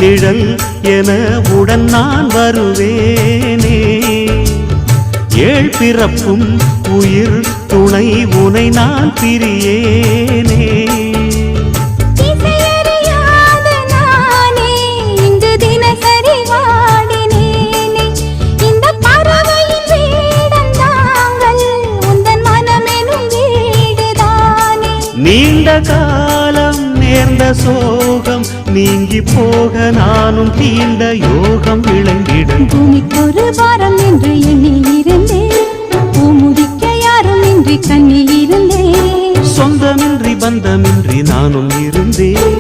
நிழல் என உடன் நான் வருவேனே. ஏழ் பிறப்பும் உயிர் துணை உனை நான் பிரியேனே. நீண்ட காலம் நேர்ந்த சோகம் நீங்கி போக நானும் தீண்ட யோகம் விளங்கிடும். பூமிக்கொரு வாரம் என்று எண்ணி இருந்தேன், பூமுடிக்க யாரும் இன்றி கண்ணி இருந்தேன். சொந்தமின்றி பந்தமின்றி நானும் இருந்தேன்.